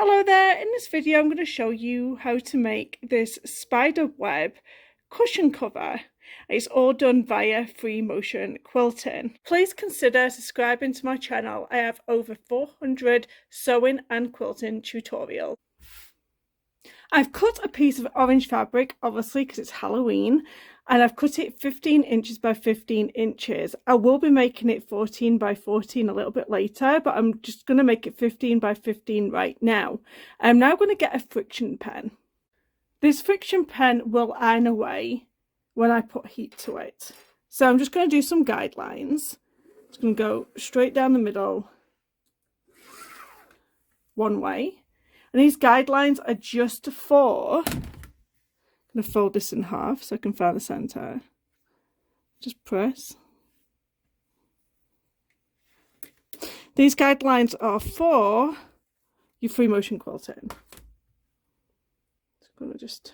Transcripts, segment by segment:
Hello there, in this video I'm going to show you how to make this spider web cushion cover. It's all done via free motion quilting. Please consider subscribing to my channel. I have over 400 sewing and quilting tutorials. I've cut a piece of orange fabric, obviously because it's Halloween, and I've cut it 15 inches by 15 inches. I will be making it 14 by 14 a little bit later, but I'm just going to make it 15 by 15 right now. I'm now going to get a friction pen. This friction pen will iron away when I put heat to it. So I'm just going to do some guidelines. It's going to go straight down the middle one way. And these guidelines are just for, I'm going to fold this in half so I can find the centre. Just press. These guidelines are for your free motion quilting. So I'm going to just...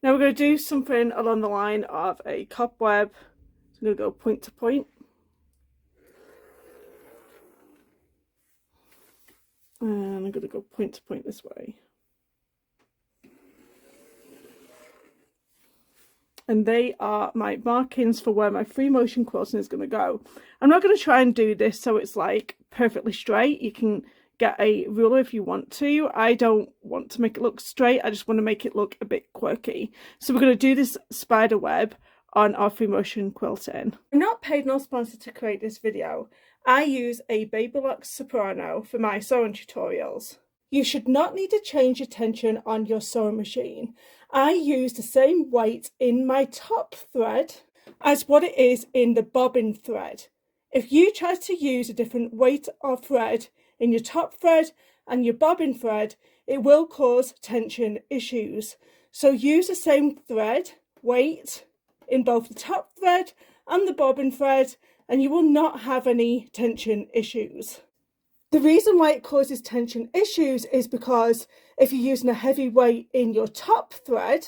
Now we're going to do something along the line of a cobweb. So I'm going to go point to point. And I'm going to go point to point this way. And they are my markings for where my free motion quilting is going to go. I'm not going to try and do this so it's like perfectly straight. You can get a ruler if you want to. I don't want to make it look straight. I just want to make it look a bit quirky. So we're going to do this spider web on our free motion quilting. I'm not paid nor sponsored to create this video. I use a Babylock Soprano for my sewing tutorials. You should not need to change your tension on your sewing machine. I use the same weight in my top thread as what it is in the bobbin thread. If you try to use a different weight of thread in your top thread and your bobbin thread, it will cause tension issues. So use the same thread weight in both the top thread and the bobbin thread, and you will not have any tension issues. The reason why it causes tension issues is because if you're using a heavy weight in your top thread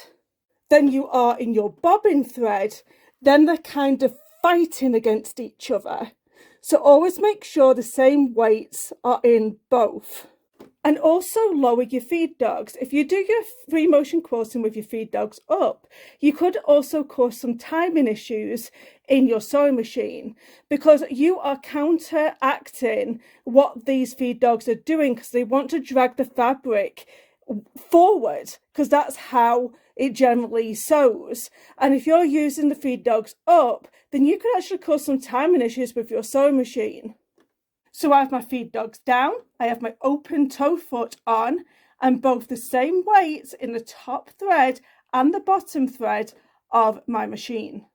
than you are in your bobbin thread, then they're kind of fighting against each other. So always make sure the same weights are in both. And also lower your feed dogs. If you do your free motion quilting with your feed dogs up, you could also cause some timing issues in your sewing machine because you are counteracting what these feed dogs are doing because they want to drag the fabric forward because that's how it generally sews. And if you're using the feed dogs up, then you could actually cause some timing issues with your sewing machine. So I have my feed dogs down, I have my open toe foot on, and both the same weights in the top thread and the bottom thread of my machine.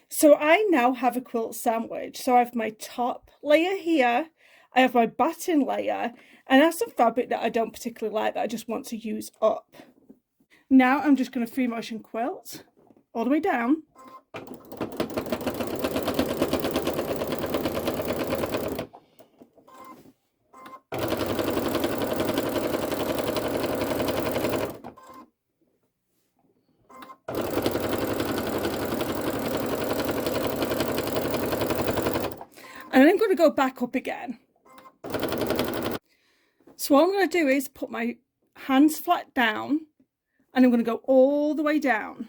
So I now have a quilt sandwich. So I have my top layer here, I have my batting layer, and I have some fabric that I don't particularly like that I just want to use up. Now I'm just going to free motion quilt all the way down. And I'm going to go back up again. So what I'm going to do is put my hands flat down and I'm going to go all the way down.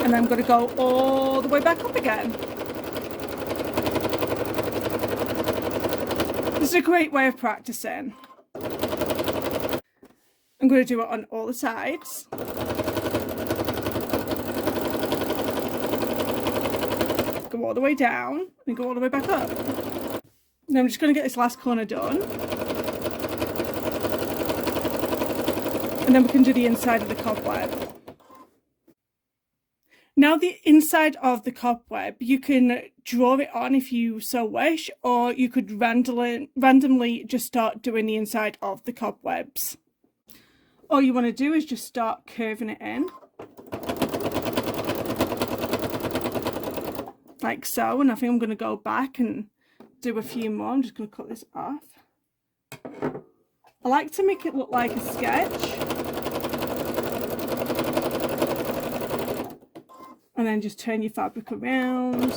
And I'm going to go all the way back up again. This is a great way of practicing. I'm going to do it on all the sides. Go all the way down and go all the way back up. Now I'm just going to get this last corner done. And then we can do the inside of the cobweb. Now the inside of the cobweb, you can draw it on if you so wish, or you could randomly just start doing the inside of the cobwebs. All you want to do is just start curving it in. like so, and I think I'm going to go back and do a few more. I'm just going to cut this off. I like to make it look like a sketch, and then just turn your fabric around.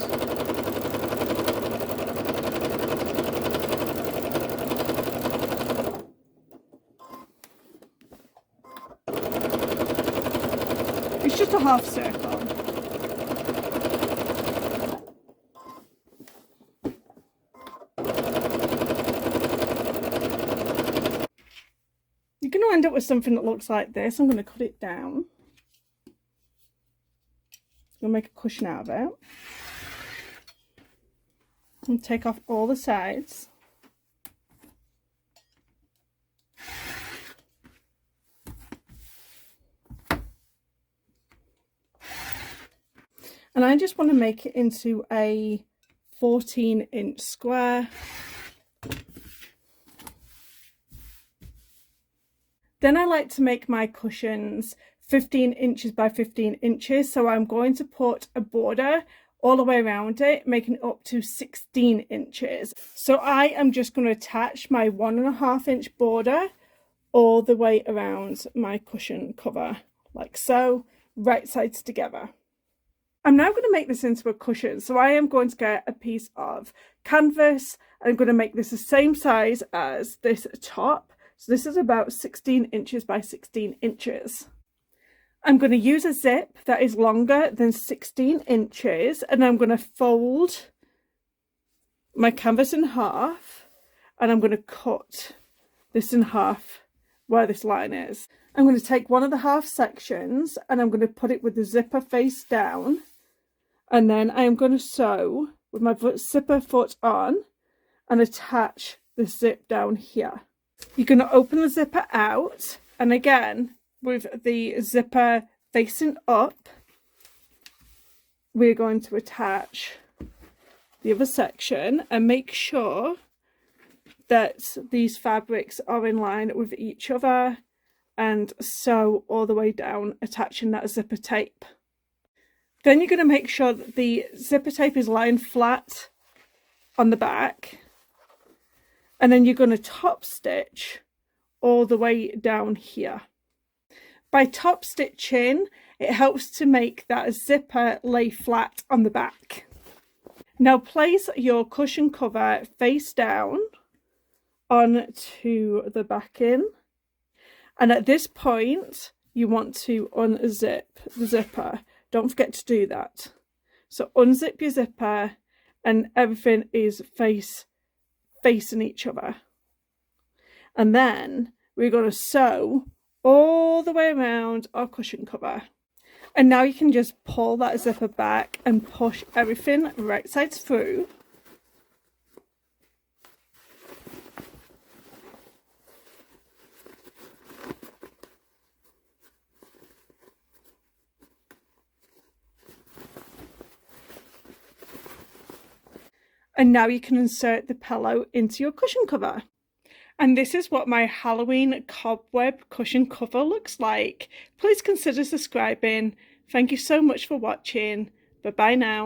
It's just a half circle. You're going to end up with something that looks like this. I'm going to cut it down. I'm going to make a cushion out of it. And take off all the sides. And I just want to make it into a 14-inch square. Then I like to make my cushions 15 inches by 15 inches. So I'm going to put a border all the way around it, making it up to 16 inches. So I am just going to attach my 1.5 inch border all the way around my cushion cover, like so, right sides together. I'm now going to make this into a cushion, so I am going to get a piece of canvas. I'm going to make this the same size as this top. So this is about 16 inches by 16 inches. I'm going to use a zip that is longer than 16 inches, and I'm going to fold my canvas in half, and I'm going to cut this in half where this line is. I'm going to take one of the half sections and I'm going to put it with the zipper face down. And then I am going to sew with my zipper foot on and attach the zip down here. You're going to open the zipper out, and again with the zipper facing up, we're going to attach the other section and make sure that these fabrics are in line with each other, and sew all the way down, attaching that zipper tape. Then you're going to make sure that the zipper tape is lying flat on the back, and then you're going to top stitch all the way down here. By top stitching, it helps to make that zipper lay flat on the back. Now place your cushion cover face down onto the backing, and at this point you want to unzip the zipper. Don't forget to do that. So unzip your zipper and everything is facing each other. And then we're going to sew all the way around our cushion cover. And now you can just pull that zipper back and push everything right sides through. And now you can insert the pillow into your cushion cover. And this is what my Halloween cobweb cushion cover looks like. Please consider subscribing. Thank you so much for watching. Bye bye now.